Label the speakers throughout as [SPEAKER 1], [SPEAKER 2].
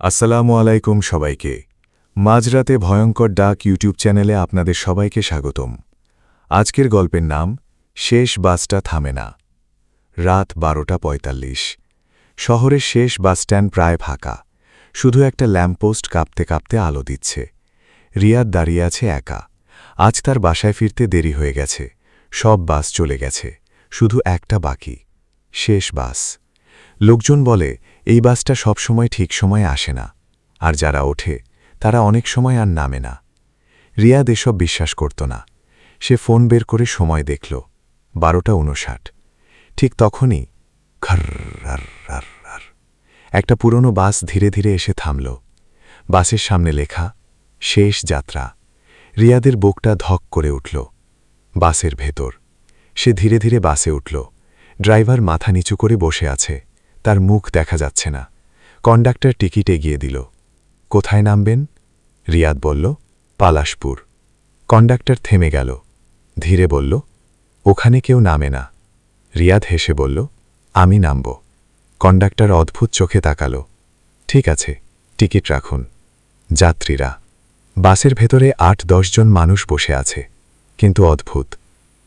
[SPEAKER 1] আসসালামু আলাইকুম সবাইকে। মাঝরাতে ভয়ঙ্কর ডাক ইউটিউব চ্যানেলে আপনাদের সবাইকে স্বাগতম। আজকের গল্পের নাম শেষ বাসটা থামে না। রাত 12:45। শহরের শেষ বাসস্ট্যান্ড প্রায় ফাঁকা। শুধু একটা ল্যাম্পপোস্ট কাঁপতে কাঁপতে আলো দিচ্ছে। রিয়াদ দাঁড়িয়ে আছে একা। আজ তার বাসায় ফিরতে দেরি হয়ে গেছে। সব বাস চলে গেছে, শুধু একটা বাকি, শেষ বাস। লোকজন বলে এই বাসটা সবসময় ঠিক সময়ে আসে না, আর যারা ওঠে তারা অনেক সময় আর নামে না। রিয়াদ এসব বিশ্বাস করত না। সে ফোন বের করে সময় দেখল, 12:59। ঠিক তখনই খর একটা পুরনো বাস ধীরে ধীরে এসে থামল। বাসের সামনে লেখা শেষ যাত্রা। রিয়াদের বুকটা ধক করে উঠল। বাসের ভেতর সে ধীরে ধীরে বাসে উঠল। ড্রাইভার মাথা নিচু করে বসে আছে, তার মুখ দেখা যাচ্ছে না। কন্ডাক্টর টিকিট এগিয়ে দিল। কোথায় নামবেন? রিয়াদ বলল, পালাশপুর। কন্ডাক্টর থেমে গেল, ধীরে বলল, ওখানে কেউ নামে না। রিয়াদ হেসে বলল, আমি নামব। কন্ডাক্টর অদ্ভুত চোখে তাকাল। ঠিক আছে, টিকিট রাখুন। যাত্রীরা। বাসের ভেতরে 8-10 জন মানুষ বসে আছে, কিন্তু অদ্ভুত,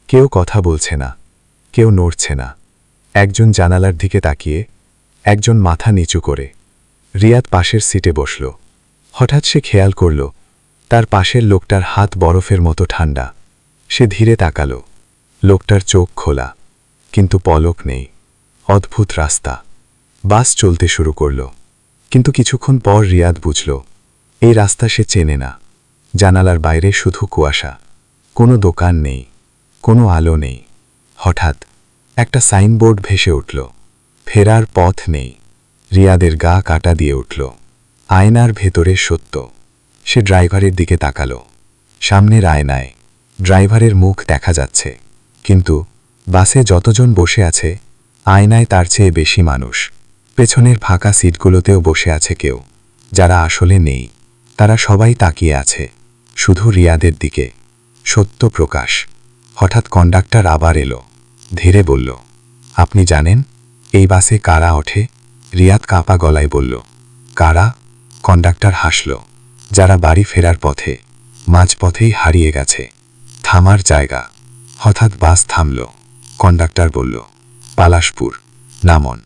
[SPEAKER 1] কেউ কথা বলছে না, কেউ নড়ছে না। একজন জানালার দিকে তাকিয়ে, একজন মাথা নিচু করে। রিয়াদ পাশের সিটে বসল। হঠাৎ সে খেয়াল করল তার পাশের লোকটার হাত বরফের মতো ঠান্ডা। সে ধীরে তাকাল। লোকটার চোখ খোলা, কিন্তু পলক নেই। অদ্ভুত রাস্তা। বাস চলতে শুরু করল, কিন্তু কিছুক্ষণ পর রিয়াদ বুঝল এই রাস্তা সে চেনে না। জানালার বাইরে শুধু কুয়াশা, কোনো দোকান নেই, কোনো আলো নেই। হঠাৎ একটা সাইনবোর্ড ভেসে উঠল, ফেরার পথ নেই। রিয়াদের গা কাটা দিয়ে উঠল। আয়নার ভেতরে সত্য। সে ড্রাইভারের দিকে তাকাল। সামনের আয়নায় ড্রাইভারের মুখ দেখা যাচ্ছে, কিন্তু বাসে যতজন বসে আছে আয়নায় তার চেয়ে বেশি মানুষ। পেছনের ফাঁকা সিটগুলোতেও বসে আছে কেউ, যারা আসলে নেই। তারা সবাই তাকিয়ে আছে শুধু রিয়াদের দিকে। সত্য প্রকাশ। হঠাৎ কন্ডাক্টর আবার এলো, ধীরে বলল, আপনি জানেন এই বাসে কারা ওঠে? রিয়াদ কাঁপা গলায় বলল, কারা? কন্ডাক্টর হাসল, যারা বাড়ি ফেরার পথে, মাঝপথেই হারিয়ে গেছে। থামার জায়গা। হঠাৎ বাস থামল। কন্ডাক্টর বলল, পালাশপুর, নামন।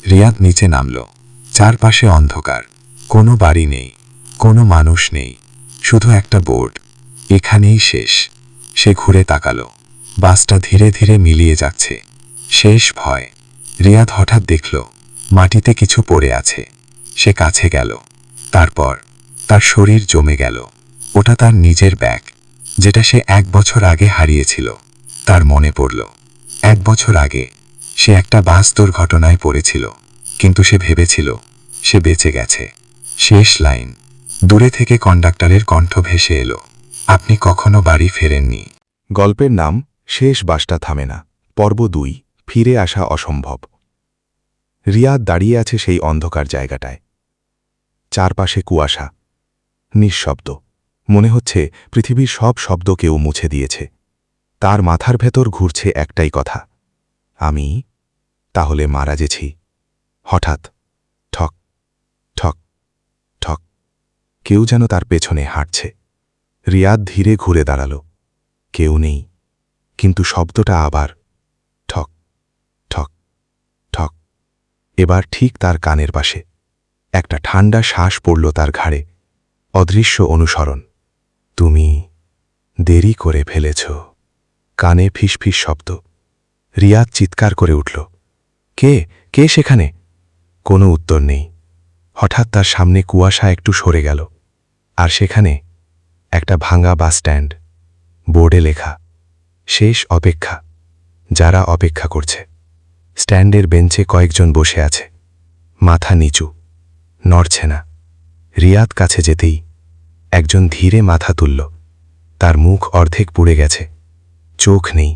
[SPEAKER 1] রিয়াদ নিচে নামল। চারপাশে অন্ধকার, কোনো বাড়ি নেই, কোনো মানুষ নেই, শুধু একটা বোর্ড, এখানেই শেষ। সে ঘুরে তাকাল। বাসটা ধীরে ধীরে মিলিয়ে যাচ্ছে। শেষ ভয়। রিয়াদ হঠাৎ দেখল মাটিতে কিছু পড়ে আছে। সে কাছে গেল। তারপর তার শরীর জমে গেল। ওটা তার নিজের ব্যাগ, যেটা সে 1 বছর আগে হারিয়েছিল। তার মনে পড়ল 1 বছর আগে সে একটা বাস দুর্ঘটনায় পড়েছিল, কিন্তু সে ভেবেছিল সে বেঁচে গেছে। শেষ লাইন। দূরে থেকে কন্ডাক্টরের কণ্ঠ ভেসে এলো, আপনি কখনো বাড়ি ফেরেননি। গল্পের নাম শেষ বাসটা থামে না, পর্ব 2, ফিরে আসা অসম্ভব। রিয়াদ দাঁড়িয়ে আছে সেই অন্ধকার জায়গাটায়। চারপাশে কুয়াশা, নিঃশব্দ। মনে হচ্ছে পৃথিবীর সব শব্দ কেউ মুছে দিয়েছে। তার মাথার ভেতর ঘুরছে একটাই কথা, আমি তাহলে মারা গেছি। হঠাৎ ঠক ঠক ঠক, কেউ যেন তার পেছনে হাঁটছে। রিয়াদ ধীরে ঘুরে দাঁড়াল। কেউ নেই, কিন্তু শব্দটা আবার ঠক ঠক ঠক। এবার ঠিক তার কানের পাশে। একটা ঠান্ডা শ্বাস পড়ল তার ঘাড়ে। অদৃশ্য অনুসরণ। তুমি দেরি করে ফেলেছ। কানে ফিসফিস শব্দ। রিয়াদ চিৎকার করে উঠল, কে কে সেখানে? কোনো উত্তর নেই। হঠাৎ তার সামনে কুয়াশা একটু সরে গেল, আর সেখানে একটা ভাঙা বাস স্ট্যান্ড। বোর্ডে লেখা, শেষ অপেক্ষা। যারা অপেক্ষা করছে। স্ট্যান্ডের বেঞ্চে কয়েকজন বসে আছে, মাথা নিচু, নড়ছে না। রিয়াদ কাছে যেতেই একজন ধীরে মাথা তুলল। তার মুখ অর্ধেক পুড়ে গেছে, চোখ নেই।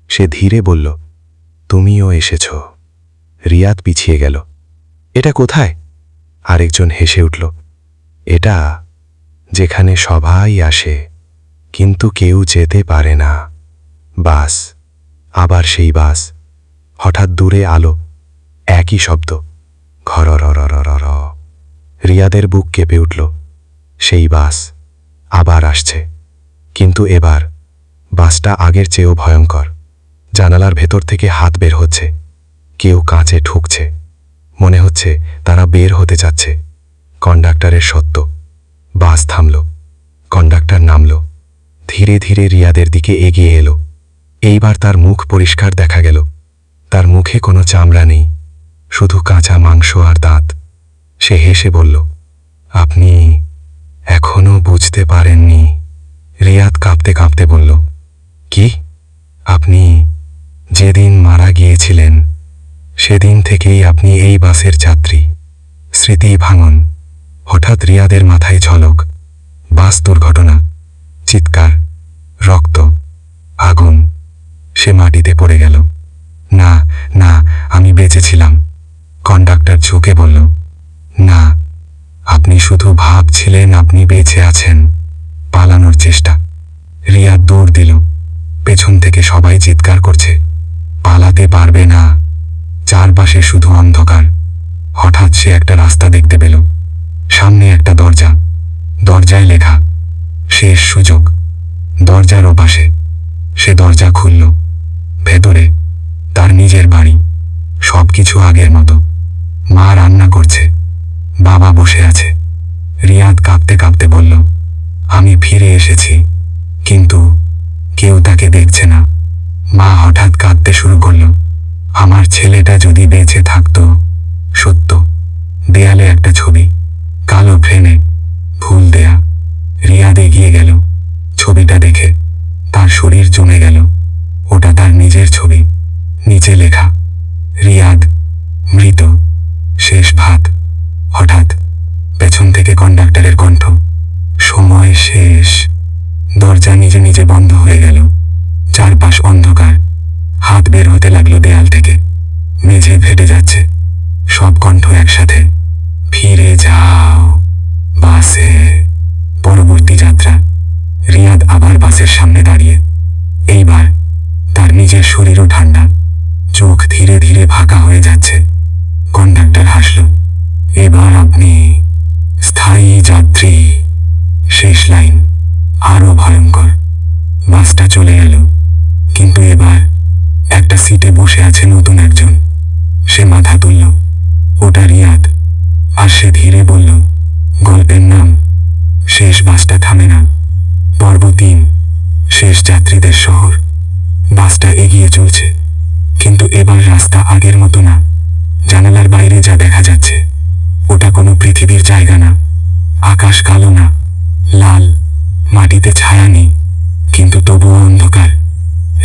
[SPEAKER 1] সে ধীরে বলল, তুমিও এসেছ। রিয়াদ পিছিয়ে গেল। এটা কোথায়? আরেকজন হেসে উঠল, এটা যেখানে সবাই আসে, কিন্তু কেউ যেতে পারে না। বাস। আবার সেই বাস। হঠাৎ দূরে আলো, একই শব্দ, ঘরররররর।
[SPEAKER 2] রিয়াদের বুক কেঁপে উঠল। সেই বাস আবার আসছে, কিন্তু এবার বাসটা আগের চেয়েও ভয়ঙ্কর। জানালার ভেতর থেকে হাত বের হচ্ছে, কেউ কাঁচে ঠুকছে, মনে হচ্ছে তারা বের হতে চাচ্ছে। কন্ডাক্টরের সত্য। বাস থামল, কন্ডাক্টর নামল, ধীরে ধীরে রিয়াদের দিকে এগিয়ে এলো। এইবার তার মুখ পরিষ্কার দেখা গেল। তার মুখে কোনো চামড়া নেই, শুধু কাঁচা মাংস আর দাঁত। সে হেসে বলল, আপনি এখনো বুঝতে পারেননি। রিয়াদ কাঁপতে কাঁপতে বলল, কি? আপনি যেদিন মারা গিয়েছিলেন সেদিন থেকেই আপনি এই বাসের যাত্রী। স্মৃতি ভাঙন। হঠাৎ রিয়াদের মাথায় ঝলক, বাস দুর্ঘটনা, চিৎকার, রক্ত, আগুন। সে মাটিতে পড়ে গেল। না না, আমি বেঁচেছিলাম। কন্ডাক্টর ঝুঁকে বলল, না, আপনি শুধু ভাবছিলেন আপনি বেঁচে আছেন। পালানোর চেষ্টা। রিয়াদ দৌড় দিল। পেছন থেকে সবাই চিৎকার করছে, পালাতে পারবে না। চারপাশে শুধু অন্ধকার। হঠাৎ সে একটা রাস্তা দেখতে পেল। সামনে একটা দরজা, দরজায় লেখা, শেষ সুযোগ। দরজার ওপাশে। সে দরজা খুলল। ভেতরে তার নিজের বাড়ি, সবকিছু আগের মতো। মা রান্না করছে, বাবা বসে আছে। রিয়াদ কাঁপতে কাঁপতে বলল, আমি ফিরে এসেছি, কিন্তু কেউ তাকে দেখছে না। মা হঠাৎ কাঁদতে শুরু করল, আমার ছেলেটা যদি বেঁচে থাকতো। সত্য। দেয়ালে একটা ছবি, কালো ফ্রেমে, ফুল দেয়া। রিয়াদ এগিয়ে গেল। ছবিটা দেখে তার শরীর জমে গেল। ওটা তার নিজের ছবি। নিচে লেখা, রিয়াদ মৃত, শেষ ভাত। হঠাৎ পেছন থেকে কন্ডাক্টরের কণ্ঠ, সময় শেষ। দরজা নিজে নিজে বন্ধ হয়ে গেল। চারপাশ অন্ধকার। হাত বের হতে লাগলো দেয়াল থেকে। মেঝে ফেটে যাচ্ছে। সব কণ্ঠ একসাথে, ফিরে যাও বাসে। পরবর্তী যাত্রা। রিয়াদ আবার বাসের সামনে দাঁড়িয়ে। এইবার তার নিজের শরীরও ঠান্ডা। চোখ ধীরে ধীরে ফাঁকা হয়ে যাচ্ছে। কন্ডাক্টর হাসল, এবার আপনি স্থায়ী যাত্রী। শেষ লাইন আরো ভয়ঙ্কর। বাসটা চলে গেল, কিন্তু এবার একটা সিটে বসে আছে নতুন একজন। সে মাথা তুলল, ওটা রিয়াদ। আর সে ধীরে বলল, গল্পের নাম শেষ বাসটা থামে না। পর্ব 3, শেষ যাত্রীদের শহর। বাসটা এগিয়ে চলছে, কিন্তু এবার রাস্তা আগের মতো না। জানালার বাইরে যা দেখা যাচ্ছে ওটা কোনো পৃথিবীর জায়গা না। আকাশ কালো না, লাল। মাটিতে ছায়া নেই, কিন্তু তবুও অন্ধকার।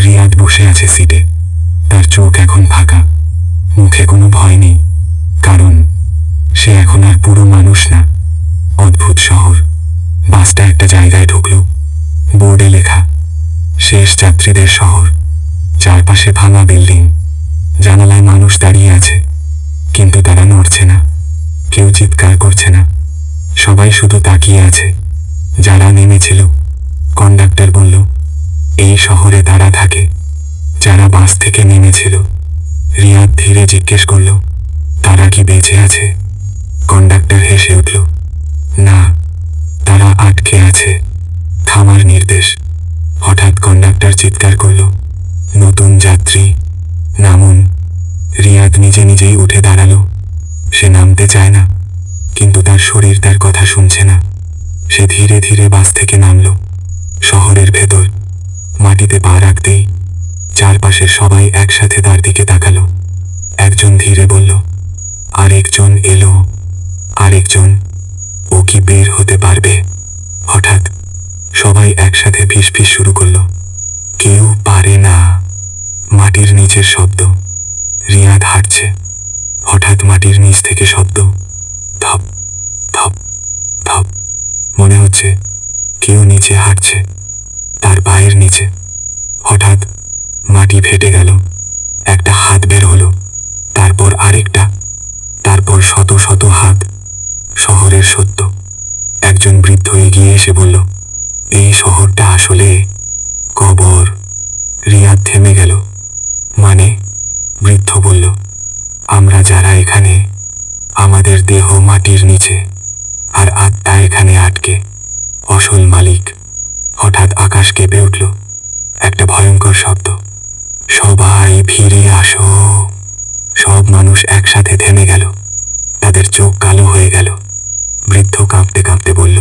[SPEAKER 2] রিয়াদ বসে আছে সিটে। তার চোখ এখন ফাঁকা, মুখে কোনো ভয় নেই, কারণ সে এখন আর পুরো মানুষ না। অদ্ভুত শহর। বাসটা একটা জায়গায় ঢুকল। বোর্ডে লেখা, শেষ যাত্রীদের শহর। চারপাশে ভাঙা বিল্ডিং। জানালায় মানুষ দাঁড়িয়ে আছে, কিন্তু তারা নড়ছে না। কেউ চিৎকার করছে না। সবাই শুধু তাকিয়ে আছে। যারা নেমেছিল, কন্ডাক্টর বলল, এই শহরে তারা থাকে যারা বাস থেকে নেমেছিল। রিয়াদ ধীরে জিজ্ঞেস করল, তারা কি বেঁচে আছে? কন্ডাক্টর হেসে উঠল, না, তারা আটকে আছে। থামার নির্দেশ। হঠাৎ কন্ডাক্টর চিৎকার করল, নতুন যাত্রী নামুন। রিয়াদ নিজে নিজেই উঠে দাঁড়ালো। সে নামতে চায় না, কিন্তু তার শরীর তার কথা শুনছে না। সে ধীরে ধীরে বাস থেকে নামল। শহরের ভেতর। মাটিতে পা রাখতেই চারপাশের সবাই একসাথে তার দিকে তাকালো। একজন ধীরে বলল, আরেকজন এলো। আরেকজন, ও কি বের হতে পারবে? হঠাৎ সবাই একসাথে ফিসফিস শুরু করলো, কেউ পারে না। মাটির নিচের শব্দ। রিয়াদ হাঁটছে। হঠাৎ মাটির নিচ থেকে শব্দ, ধপ ধপ ধপ। মনে হচ্ছে কেউ নিচে হাঁটছে, তার পায়ের নিচে। হঠাৎ মাটি ফেটে গেল। একটা হাত বের হলো, তারপর আরেকটা, তারপর শত শত হাত। শহরের সত্য। একজন বৃদ্ধ এগিয়ে এসে বলল, এই শহরটা আসলে কবর। রিয়াদ থেমে গেল। মানে? বৃদ্ধ বলল, আমরা যারা এখানে, আমাদের দেহ মাটির নিচে, তার আত্মা এখানে আটকে, অসল মালিক। হঠাৎ আকাশ কেঁপে উঠল, একটা ভয়ঙ্কর শব্দ, সবাই ফিরে আসো। সব মানুষ একসাথে থেমে গেল, তাদের চোখ কালো হয়ে গেল। বৃদ্ধ কাঁপতে কাঁপতে বলল,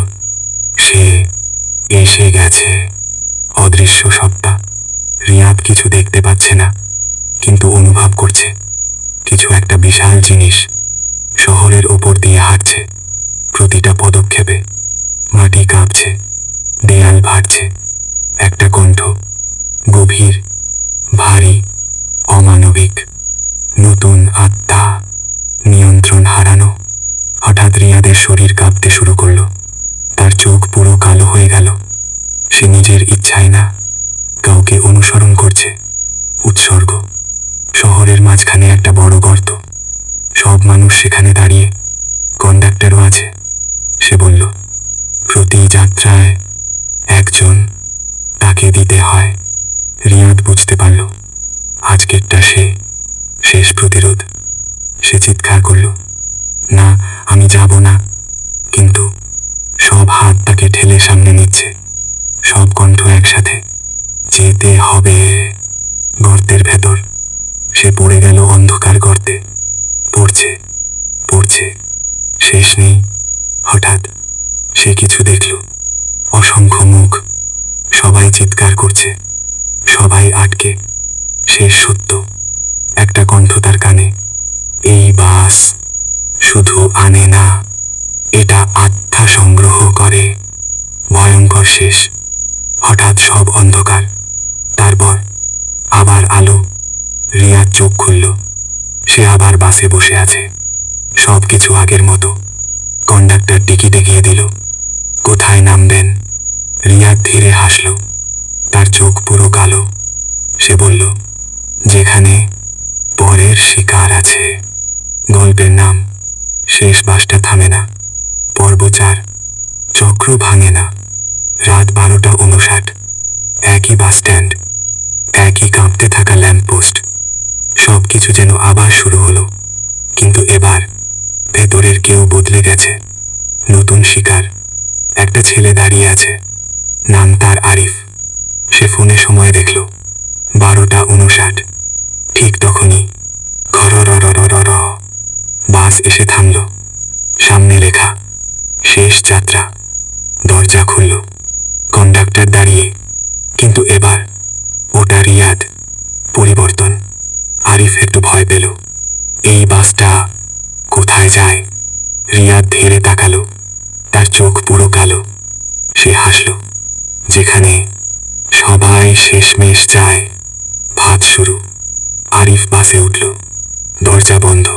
[SPEAKER 2] সে এসে গেছে। অদৃশ্য সত্তা। রিয়াদ কিছু দেখতে পাচ্ছে না, কিন্তু অনুভব করছে কিছু একটা বিশাল জিনিস শহরের ওপর দিয়ে হাঁটছে। প্রতিটা পদক্ষেপে মাটি কাঁপছে, দেয়াল ভাড়ছে। একটা কণ্ঠ, গভীর, ভারী, অমানবিক। নতুন আত্মা, নিয়ন্ত্রণ হারানো। হঠাৎ রিয়াদের শরীর কাঁপতে শুরু করলো, তার চোখ পুরো কালো হয়ে গেল। সে নিজের ইচ্ছায় না, কাউকে অনুসরণ করছে। উৎসর্গ। শহরের মাঝখানে একটা বড় গর্ত, সব মানুষ সেখানে দাঁড়িয়ে, কন্ডাক্টরও আছে। সে বলল, প্রতি যাত্রায় একজন, তাকে দিতে হয়। রিয়াদ বুঝতে পারল আজকেরটা সে, শেষ প্রতিরোধ। সে চিৎকার করল, না, আমি যাব না। কিন্তু সব হাত তাকে ঠেলে সামনে নিচ্ছে, সব কণ্ঠ একসাথে, যেতে হবে। গর্তের ভেতর সে পড়ে গেল, অন্ধকার গর্তে। পড়ছে, পড়ছে, শেষ নেই। হঠাৎ সে কিছু দেখল, অসংখ্য মুখ, সবাই চিৎকার করছে, সবাই আটকে। শেষ সত্য। একটা কণ্ঠ তার কানে, এই বাস শুধু আনে না, এটা আত্মা সংগ্রহ করে। ভয়ঙ্কর শেষ। হঠাৎ সব অন্ধকার, তারপর আবার আলো। রিয়াদ চোখ খুলল, সে আবার বাসে বসে আছে, সব কিছু আগের মতো। কন্ডাক্টর টিকিট এগিয়ে দিল, কোথায় নামবেন? রিয়াদ ধীরে হাসল, তার চোখ পুরো কালো। সে বলল, যেখানে পরের শিকার আছে। গল্পের নাম শেষ বাসটা থামে না। পর্ব 4, চক্র ভাঙে না। রাত 12:59, একই বাস স্ট্যান্ড, একই কাঁপতে থাকা ল্যাম্পপোস্ট। সব কিছু যেন আবার শুরু হলো, কিন্তু এবার ভেতরের কেউ বদলে গেছে। নতুন শিকার। একটা ছেলে দাঁড়িয়ে আছে, নাম তার আরিফ। সে ফোনে সময় দেখল, 12:59। ঠিক তখনই ঘরররররর বাস এসে থামল। সামনে লেখা, শেষ যাত্রা। দরজা খুলল, কন্ডাক্টর দাঁড়িয়ে, কিন্তু এবার ওটা রিয়াদ। পরিবর্তন। আরিফ একটু ভয় পেল, এই বাসটা কোথায় যায়? রিয়াদ ধীরে তাকালো, তার চোখ পুরো কালো। সে হাসল, যেখানে সবাই শেষমেশ যায়। ভাত শুরু। আরিফ বাসে উঠল, দরজা বন্ধ।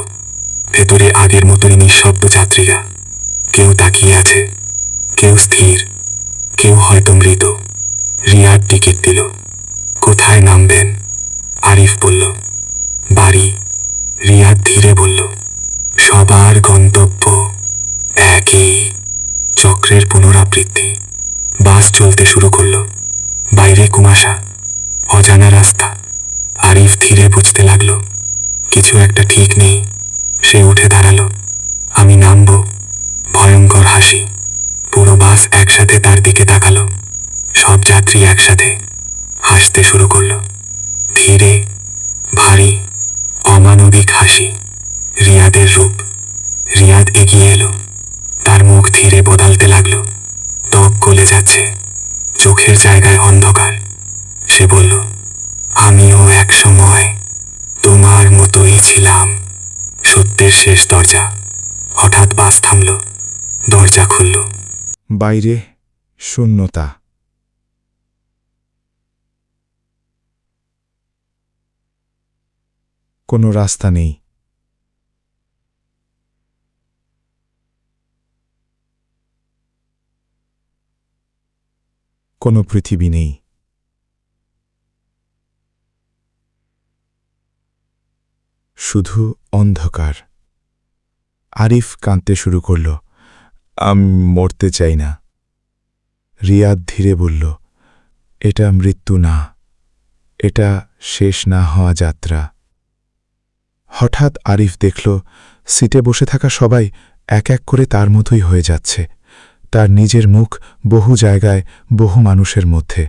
[SPEAKER 2] ভেতরে আগের মতোই নিঃশব্দ যাত্রীরা। কেউ তাকিয়ে আছে, কেউ স্থির, কেউ হয়তো মৃত। রিয়াদ টিকিট দিল, কোথায় নামবেন? আরিফ বলল, বাড়ি। রিয়াদ ধীরে বলল, সবার গন্তব্য একই। চক্রের পুনরাবৃত্তি। বাস চলতে শুরু করল, বাইরে কুয়াশা, অজানা রাস্তা। আরিফ ধীরে বুঝতে লাগলো কিছু একটা ঠিক নেই। সে উঠে দাঁড়ালো, আমি নামব। ভয়ঙ্কর হাসি। পুরো বাস একসাথে তার দিকে তাকালো। সব যাত্রী একসাথে হাসতে শুরু করলো, ধীরে, ভারী, অমানবিক হাসি। রিয়াদের রূপ। রিয়াদ এগিয়ে এলো, তার মুখ ধীরে বদলাতে লাগলো, ত্বক গলে যাচ্ছে, চোখের জায়গায় অন্ধকার। সে বলল, আমিও এক সময় তোমার মতোই ছিলাম। সত্যের শেষ দরজা। হঠাৎ বাস থামল, দরজা খুলল।
[SPEAKER 1] বাইরে শূন্যতা। কোনো রাস্তা নেই। কোনো পৃথিবী নেই। শুধু অন্ধকার। আরিফ কাঁদতে শুরু করল, আমি মরতে চাই না। রিয়াদ ধীরে বলল, এটা মৃত্যু না, এটা শেষ না হওয়া যাত্রা। হঠাৎ আরিফ দেখল, সিটে বসে থাকা সবাই এক এক করে তার মতোই হয়ে যাচ্ছে। তার নিজের মুখ বহু জায়গায় বহু মানুষের মধ্যে।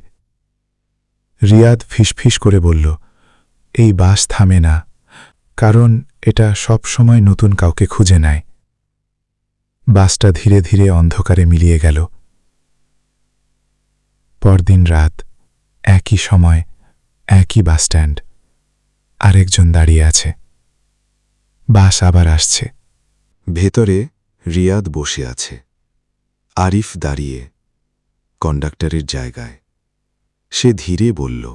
[SPEAKER 1] রিয়াদ ফিসফিস করে বলল, এই বাস থামে না, কারণ এটা সব সময় নতুন কাউকে খুঁজে নেয়। বাসটা ধীরে ধীরে অন্ধকারে মিলিয়ে গেল। পরদিন রাত, একই সময়, একই বাসস্ট্যান্ড, আরেকজন দাঁড়িয়ে আছে। বাস আবার আসছে।
[SPEAKER 3] ভেতরে রিয়াদ বসে আছে, আরিফ দাঁড়িয়ে কন্ডাক্টরের জায়গায়। সে ধীরে বলল,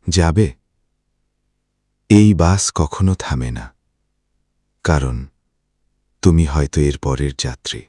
[SPEAKER 3] যাবে? এই বাস কখনো থামে না, কারণ তুমি হয়তো এর পরের যাত্রী।